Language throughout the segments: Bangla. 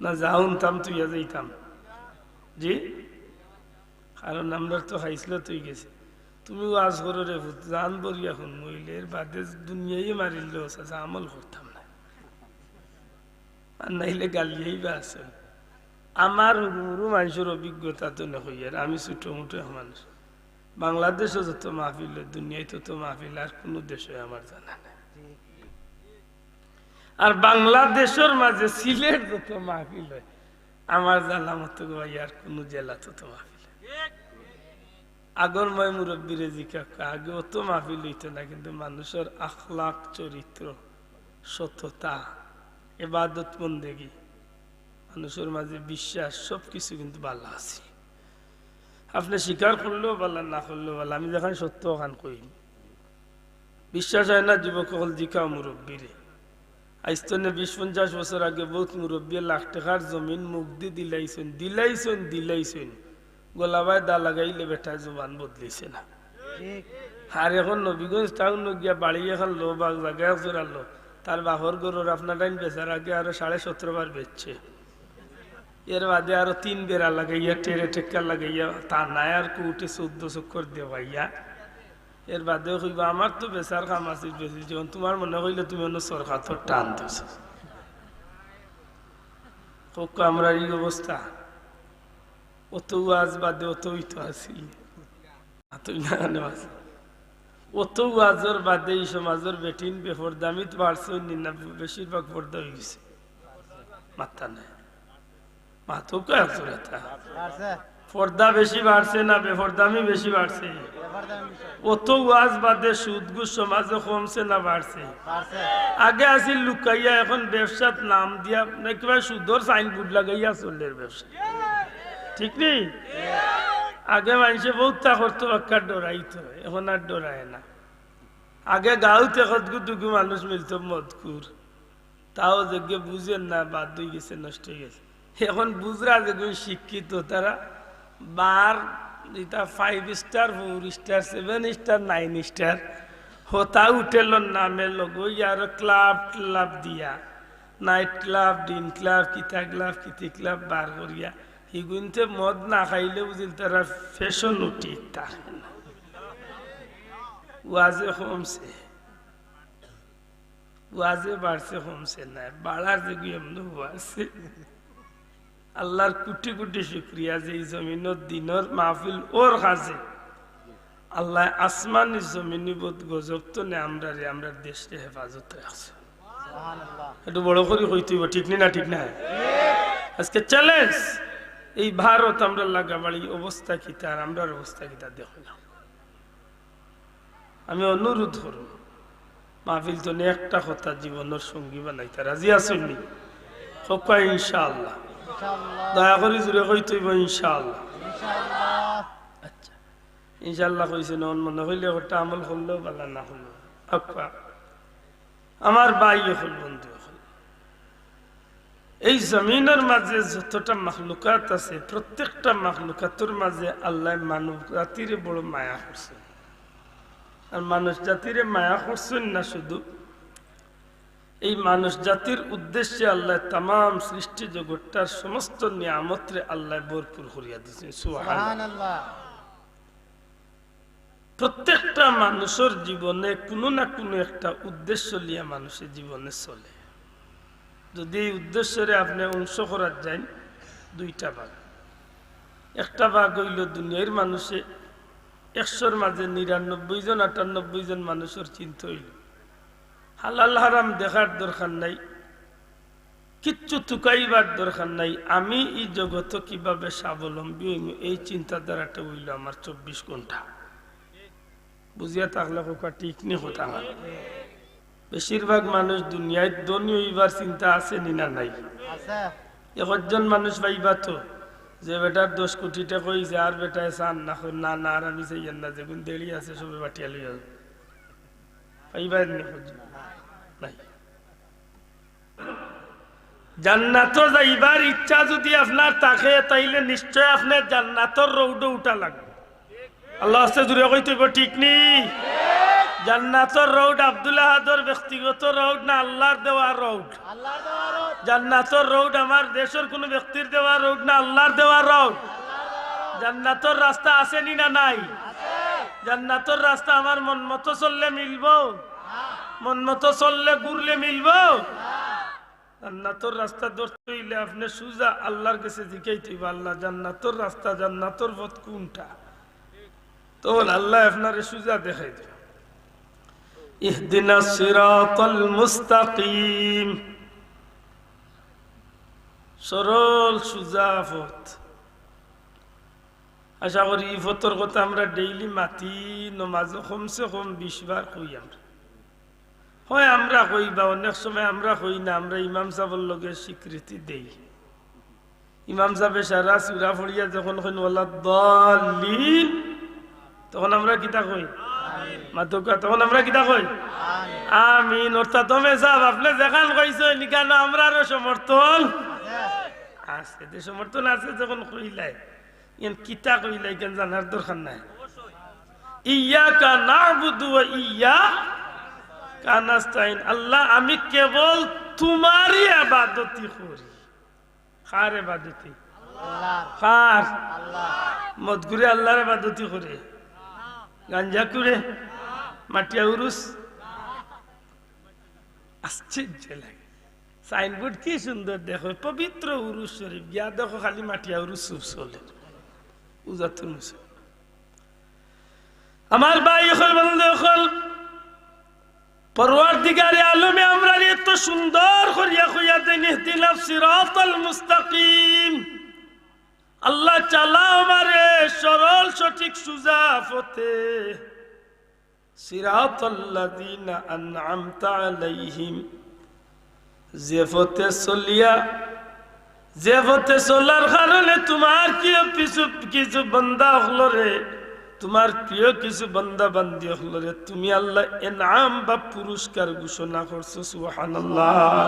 না যাউন তাম তুই যাইতাম জি কারণ আমরা তো খাইছিল তুই গেছে তুমি আজ করো রে জান বলি এখন মহিলের বাদে দুনিয়াই মারিল আমল করতাম না আর নাইলে গালিয়েই বা আছে আমার হুরু মানুষের অভিজ্ঞতা তো নয় আর আমি ছোটো মোটো মানুষ বাংলাদেশও যত মাহফিল দুনিয়ায় তত মাহফিল আর কোনো দেশে আমার জানা নেই আর বাংলাদেশের মাঝে সিলেট যত মাহফিল হয় আমার জানা মতো আর কোনো জেলা তত মাহফিল আগর ময় মুরব্বীরে জিজ্ঞা আগে অত মাহফিল হইতো না কিন্তু মানুষের আখলাক চরিত্র সততা ইবাদত বন্দেগী মানুষের মাঝে বিশ্বাস সবকিছু কিন্তু ভালো আছে আপনি স্বীকার করলেও ভালো না করলেও ভালো আমি যখন সত্য ওখান কই বিশ্বাস হয় না যুবক হল জিকাও মুরব্বীরে আজ তো 20-50 বছর আগে বহুত মুরব্বী লাখ টাকার জমিন মুখ দিয়ে দিলাইছেন গোলাবায় দা লাগাইলে বেটা জবান বদলিছে না আর এখন নবীগঞ্জ টাউন গিয়া বাড়ি এখন লো বা জায়গায় চড়ালো তার বাহর গরুর আপনার টাইম বেচার আগে আরো 17.5 বার বেচছে এর বাদে আরো 3 বেড়া লাগাইয়া টেরে টেক্কা লাগাইয়া তা নাই আর কুটে 14 চক্কর দেওয়াইয়া এর বাদেও কইবা আমার তো বেচার কাম আছে বেশি যখন তোমার মনে হইলে তুমি অন্য সরকার তো টান দিছ আমরা এই অবস্থা অত ওয়াজ বাদে অতই তো আছি অত ওয়াজের বাদে এই সমাজের বেটিন বেফরদামিত বাড়ছে না বেশিরভাগ পর্দা হয়ে গেছে মাথা নাই মাথো পর্দা বেশি বাড়ছে না বেফরদামি বেশি বাড়ছে অত ওয়াজ বাদে সুদ ঘুষ সমাজে কমছে না বাড়ছে আগে আসিল লুকাইয়া এখন ব্যবসার নাম দিয়া কিবা সুদর সাইনবোর্ড লাগাইয়া চলের ব্যবসা ঠিক নেই আগে মানুষে বহুত তা করতো একটা ডরাইতো এখন আর ডরায় না আগে গাঁওতে কতগুটুকু মানুষ মিলতো মদকুর তাও যে বুঝেন না বাদ হয়ে গেছে নষ্ট হয়ে গেছে এখন বুঝরা যেগুলো শিক্ষিত তারা বার এটা 5 স্টার 4 স্টার 7 স্টার 9 স্টার হতা উঠেল নামে লগই আর ক্লাব দিয়া নাইট ক্লাব দিন ক্লাব কিতা ক্লাব কিতি ক্লাব বার করিয়া হিগুনতে মদ না খাইলে বুঝিল তারা ফ্যাশন উঠি তা ওয়াজে কমছে ওয়াজে বাড়ছে কমছে না বাড়ার যেগুলো এমন বাড়ছে আল্লাহর কোটি কোটি শুক্রিয়া যে এই জমিনের দিনের মাহফিল ওর কাছে আল্লাহ আসমানি জমিনি বোধ গজব তো নে আমরা দেশে হেফাজত রাখছে একটু বড় করে কইতেইব ঠিক না ঠিক না আজকে চ্যালেঞ্জ এই ভারত আমরা লাগাবাড়ি অবস্থা কি তার আমরার অবস্থা কি তার দেখো না আমি অনুরোধ করব মাহফিল তো একটা কথা জীবনের সঙ্গী বানাইতে রাজি আসেননি সবাই ইনশাআল্লাহ দয়া করে জুড়ে কইতেইব ইনশাআল্লাহ আচ্ছা ইনশাআল্লাহ কইছে নন মনে হইলে ওটা আমল করলেও ভালো না হলো আপা আমার ভাই হল বন্ধু হল এই জমিনের মাঝে যতটা মাখলুকাত আছে প্রত্যেকটা মাখলুকাতের মাঝে আল্লাহ মানব জাতির বড় মায়া করছেন আর মানুষ জাতির মায়া করছেন না শুধু এই মানুষ জাতির উদ্দেশ্যে আল্লাহ তাম সৃষ্টি জগৎটার সমস্ত নিয়ামতরে আল্লাহ ভরপুর করিয়া দিয়েছেন সুবহানাল্লাহ প্রত্যেকটা মানুষের জীবনে কোনো না কোনো একটা উদ্দেশ্য নিয়ে মানুষের জীবনে চলে যদি এই উদ্দেশ্যে আপনি অংশ করার যান দুইটা ভাগ একটা ভাগ হইল দুনিয়ার মানুষে 100-র মাঝে 99 জন 98 জন মানুষের চিন্তা হইল হালাল হারাম দেখার দরকার নাই কিচ্ছু তুকাইবার দরকার নাই আমি এই জগৎ কিভাবে স্বাবলম্বী হইব এই চিন্তাধারাটা হইল আমার 24 ঘন্টা বুঝিয়া থাকলে কোকা ঠিক নি হতা না বেশিরভাগ মানুষ দুনিয়ায় ধনী হইবার চিন্তা আছে না নাই একজন মানুষ পাইবা তো যে বেটার 10 কোটি টাকা হইছে আর বেটায় চান না না আর আমি চাইয়েন না যেগুন দেরি আছে সবে বাটিয়া লইয়া পাইবা নাই জান্নাত যাইবার ইচ্ছা যদি আপনার থাকে তাইলে নিশ্চয় আপনার জান্নাতের রৌদ উঠা লাগবে আল্লাহ আস্তে জুড়ে কইতে ঠিক নি জান্নাতের রোড আব্দুল আহাদর ব্যক্তিগত রোড না আল্লাহর দেওয়া রোড? জান্নাতের রোড আমার দেশের কোন ব্যক্তির দেওয়া রোড না আল্লাহর দেওয়া রোড? জান্নাতের রাস্তা আসেনি না নাই? জান্নাতের রাস্তা আমার মন মতো চললে মিলবো? মন মতো চললে ঘুরলে মিলবো? জান্নাতের রাস্তা ধরতে হইলে আপনি সুজা আল্লাহর কাছে জিজ্ঞাসা হইব, আল্লাহ জান্নাতের রাস্তা জান্নাতের পথ কোনটা? তখন আল্লাহ আপনারে সুজা দেখাই দেবে। ইহদিনাস সিরাতাল মুস্তাকিম, সরল সুজা পথ। আশা করি এই পথের কথা আমরা ডেইলি মাতি নমাজে কমসে কম 20 বার কই। আমরা হয় আমরা কই বা অনেক সময় আমরা কই না, আমরা ইমাম সাহেবের লগে স্বীকৃতি দেই। ইমাম সাহেব সারা সূরা পড়িয়া যখন কইন ওয়ালাদ দাল্লিন, তখন আমরা কিতা কই? মাতুকা তখন আমরা কিতা কই? আমিন। অর্থাৎ তুমি সাহেব আপনি যেখান কইছো নিকান আমরারও সমর্থন আছে। যে সমর্থন আছে যখন কইলাই ইন কিতা কইলাই কেন জানার দরকার নাই। ইয়াকা নাবুদু ওয়া ইয়াকা নাস্তাইন, আল্লাহ আমি কেবল তোমারই ইবাদতি করি। কার ইবাদতি? আল্লাহর। কার? আল্লাহ। মদ করে আল্লাহর ইবাদতি করে, গাঞ্জা করে, মাটিয়া উরুস। আশ্চর্য লাগে। সাইনবোর্ড কি সুন্দর দেখো, পবিত্র উরুস শরীফ, গিয়া দেখো খালি মাটিয়া উরুস চলে। উজাতুল মুসলিম আমার ভাই হল বন্ধু হল, পরওয়ারদিগারে আলমে আমরা এত সুন্দর করিয়া কইয়া দেন ইহদিনাস সিরাতাল মুস্তাকিম। আল্লাহ চালাও আমারে সরল সঠিক সুজা পথে। সিরাতাল্লাযিনা আন'আমতা আলাইহিম, যে পথে চলিয়া, যে পথে চলার কারণে তোমার কিছু বান্দা হলো রে, তোমার প্রিয় কিছু বান্দা বান্দি হলো রে, তুমি আল্লাহ ইনআম বা পুরস্কার ঘোষণা করছো। সুবহানাল্লাহ।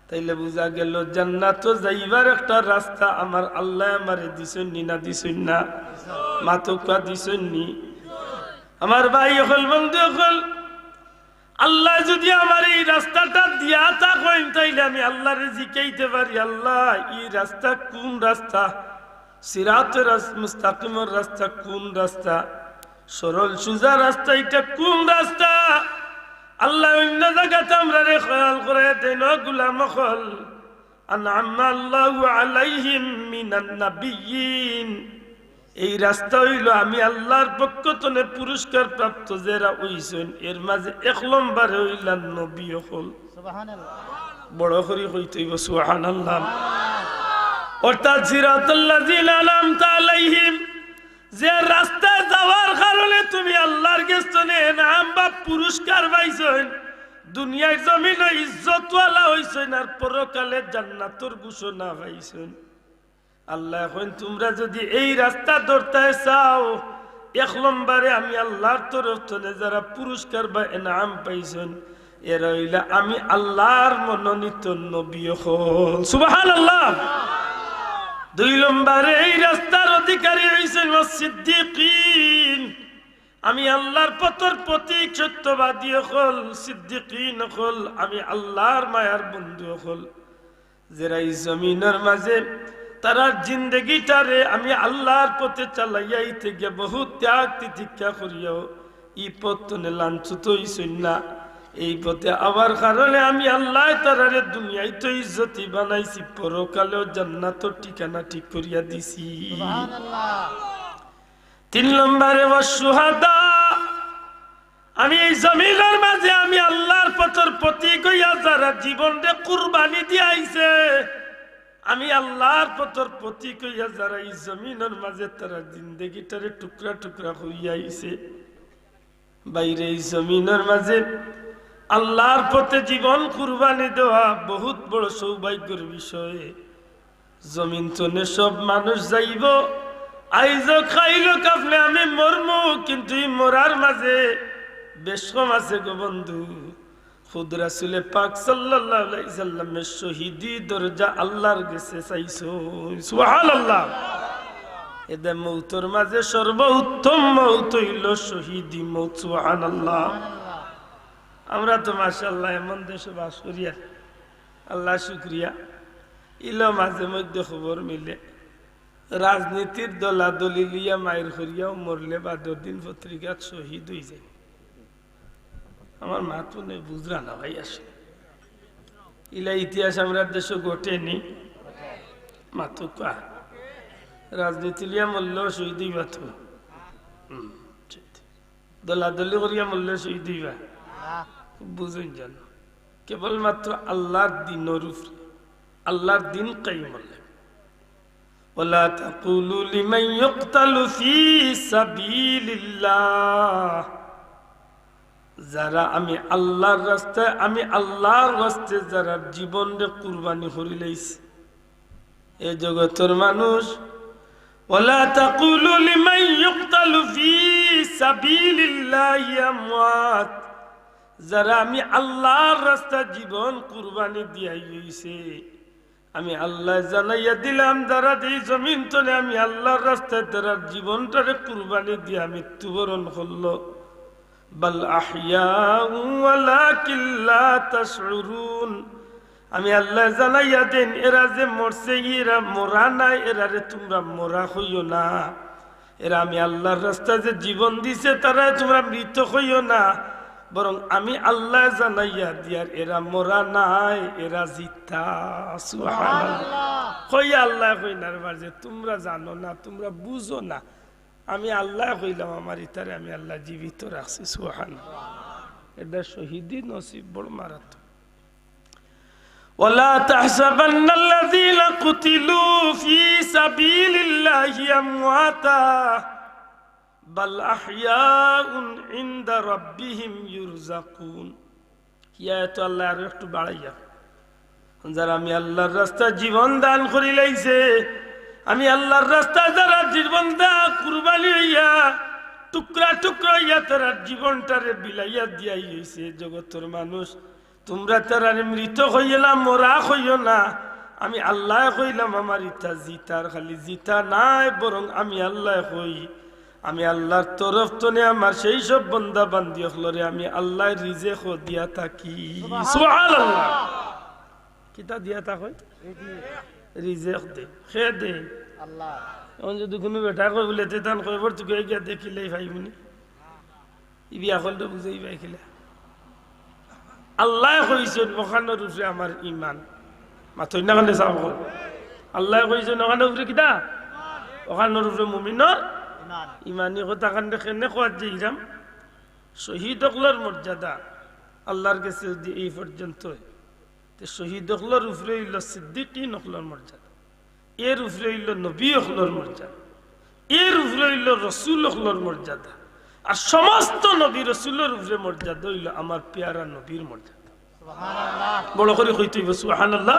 তাইলে বুঝা গেল জান্নাত যাইবার একটা রাস্তা আমার আল্লাহ আমারে দিছেন নি না দিছেন না? মাতুকা দিছেন নি? আমার ভাই হল বন্ধু হল, আল্লাহ যদি আমার এই রাস্তাটা দিয়া থাকেন তাইলে আমি আল্লাহরে জিজ্ঞাইতে পারি, আল্লাহ এই রাস্তা কোন রাস্তা? সিরাতের মুস্তাকিমের রাস্তা কোন রাস্তা? সরল সুজা রাস্তা এটা কোন রাস্তা? আল্লাহ অন্য জায়গাতে আমরা রে খেয়াল করে দেন গোলাম হল, আন'আমা আল্লাহু আলাইহিম মিনান নাবিয়্যিন, এই রাস্তা হইল আমি আল্লাহর পক্ষ থেকে পুরস্কার প্রাপ্ত যারা হইছেন, এর মাঝে 1 নম্বরে হইলেন নবী হল। সুবহানাল্লাহ। বড় করে কইতে হইব সুবহানাল্লাহ। অর্থাৎ সিরাতাল্লাযিনা আন'আমতা আলাইহিম, যে রাস্তায় যাওয়ার কারণে তুমি আল্লাহর কাছে ইনাম বা পুরস্কার পাইছেন, দুনিয়ার জমিনে ইজ্জতওয়ালা হইছেন, আর পরকালে জান্নাতের ঘোষণা পাইছেন। আল্লাহ এখন তোমরা যদি এই রাস্তা ধরতে চাও, 1 নম্বরে আমি আল্লাহর তরফ থেকে যারা পুরস্কার বা ইনাম পাইছেন এরা হইলা আমি আল্লাহর মনোনীত নবী হল। সুবহানাল্লাহ। 2 নম্বরে এই রাস্তার অধিকারী হইছেন সিদ্দিকিন, আমি আল্লাহর পথের প্রতীক সত্যবাদী হল। সিদ্দিকিন হল আমি আল্লাহর মায়ার বন্ধু হল, যারা এই জমিনের মাঝে তারা জিন্দগিটারে আমি আল্লাহর পথে চালাইয়াইতে গিয়ে বহু ত্যাগ তিতিক্ষা করিয়াও এই পথ লাঞ্ছিত হইছেন না। এই পথে আবার কারণে আমি আল্লাহ তারারে দুনিয়ায় তো ইজ্জতি বানাইছি, পরকালেও জান্নাতের ঠিকানা ঠিক করিয়া দিছি। সুবহানাল্লাহ। 3 নম্বরে ওয়াসশুহাদা, আমি এই জমিনের মাঝে আমি আল্লাহর পথের প্রতীক হইয়া যারা জীবনকে কুরবানি দিয়ে আইছে, আমি আল্লাহর পথের প্রতীক হইয়া যারা এই জমিনের মাঝে তারা জিন্দগিটারে টুকরা টুকরা হইয়া আইছে, বাইরে এই জমিনের মাঝে আল্লাহর পথে জীবন কুরবানি দেওয়া বহুত বড় সৌভাগ্যের বিষয়। জমিন তনে সব মানুষ যাইব, আইজ খাইল কাফলে আমি মরমু, কিন্তু এই মরার মাঝে বেশ কম আছে গো বন্ধু। খুদ রাসূল পাক সাল্লাল্লাহু আলাইহি সাল্লামের শহীদি দরজা আল্লাহর কাছে চাইছো। সুবহানাল্লাহ। এদের মৌতর মাঝে সর্বোত্তম মৌত হইল শহীদি মৌত। সুবহানাল্লাহ। আমরা তো মাশাআল্লাহ এমন দেশে বাস করি, আল্লাহ শুকরিয়া। ইলো মাঝে মধ্যে খবর মিলে রাজনীতির দলাদলি লিয়া মায়ের করিয়াও মরলে বা দিন পত্রিকা শহীদ হয়ে যায়। আমার মা তো নেই বুঝরা না ভাই আসে ইলা ইতিহাস আমরা দেশে ঘটেনি। মাতো কা রাজনীতি লিয়া মরলেও শহীদ হইবা তো, দলাদলি করিয়া মরলে শহীদ হইবা বুঝুন জানো। কেবলমাত্র আল্লাহর দিনের উপরে, আল্লাহর দিন কায়েম হলে। ওয়ালা তাকুলু লিমান ইউকতালু ফি সাবিলিল্লাহ, যারা আমি আল্লাহর রাস্তায়, আমি আল্লাহর রাস্তায় যারা জীবনকে কুরবানি করে লাইছে এ জগতের মানুষ। ওয়ালা তাকুলু লিমান ইউকতালু ফি সাবিলিল্লাহি আমওয়াত, যারা আমি আল্লাহর রাস্তায় জীবন কুরবানি দিয়াই হইছে, আমি আল্লাহ জানাইয়া দিলাম যারা এই জমিন তলে আমি আল্লাহর রাস্তায় তারা জীবনটারে কুরবানি দিয়া মৃত্যুবরণ করলো। বাল আহইয়াউ ওয়ালাকিন লা তাশউরুন, আমি আল্লাহ জানাইয়া দেন এরা যে মরছে এরা মরা নাই, এরারে তোমরা মরা হইও না। এরা আমি আল্লাহর রাস্তায় যে জীবন দিছে তারা তোমরা মৃত হইও না, বরং আমি আল্লাহ জানাইয়া দিয়ার এরা মরা নাই, এরা জিতা। সুবহানাল্লাহ। কই আল্লাহ কইনার বাজে তোমরা জানো না, তোমরা বুঝো না, আমি আল্লাহ কইলাম আমার ইতারে আমি আল্লাহ জীবিত রাখছি। সুবহানাল্লাহ। এটা শহীদি নসিব বড় মারাত্মক। ওয়ালা তাহসাবান্নাল্লাযীনা কুতিলু ফি সাবিলিল্লাহি আমওয়াতা বাল আহইয়াউন ইনদা রাব্বিহিম ইউরযাকুন। কি আয়াত আল্লাহ আর একটু বাড়াইয়া, যারা আমি আল্লাহর রাস্তায় জীবন দান করি লাইছে, আমি আল্লাহর রাস্তায় যারা জীবন দা কুরবানি হইয়া টুকরা টুকরা হইয়া তারা জীবনটারে বিলাইয়া দিয়াই হইছে জগতের মানুষ, তোমরা তারা মৃত হইও না, মরা হইও না। আমি আল্লাহ কইলাম আমার ইতা জিতার খালি জিতা নাই, বরং আমি আল্লাহ কই আমি আল্লাহর তরফ তনে আমার সেই সব বান্দা বান্দি হলরে আমি আল্লাহ রিজেক দিয়া থাকি। সুবহানাল্লাহ। কিতা দিয়া থাক রিজেক দে খে দে আল্লাহ। এখন যদি কোনো বেটা কই বলে তেতান কইবর তুই গিয়া দেখিলেই ভাইবনি ইবিয়া হলটা বুঝাই পাইখিলা। আল্লাহ কইছেন ওখানের উপরে আমার ইমান মাথই না কানে চাব। আল্লাহ কইছেন ওখানের উপরে কিতা, ওখানের উপরে মুমিনের ইমানি কথা কান্দে কেনে কোয়াত যে ইরাম শহীদ হকলার মর্যাদা আল্লাহর কাছে যদি এই পর্যন্ত, শহীদ হকলার উপরে হইল সিদ্দিকীন হকলার মর্যাদা, এর উপরে হইল নবী হকলার মর্যাদা, এর উপরে হইল রসুল হকলার মর্যাদা, আর সমস্ত নবী রসুলের উপরে মর্যাদা হইল আমার পেয়ারা নবীর মর্যাদা। বড় করে কইতে হইব সুবহানাল্লাহ।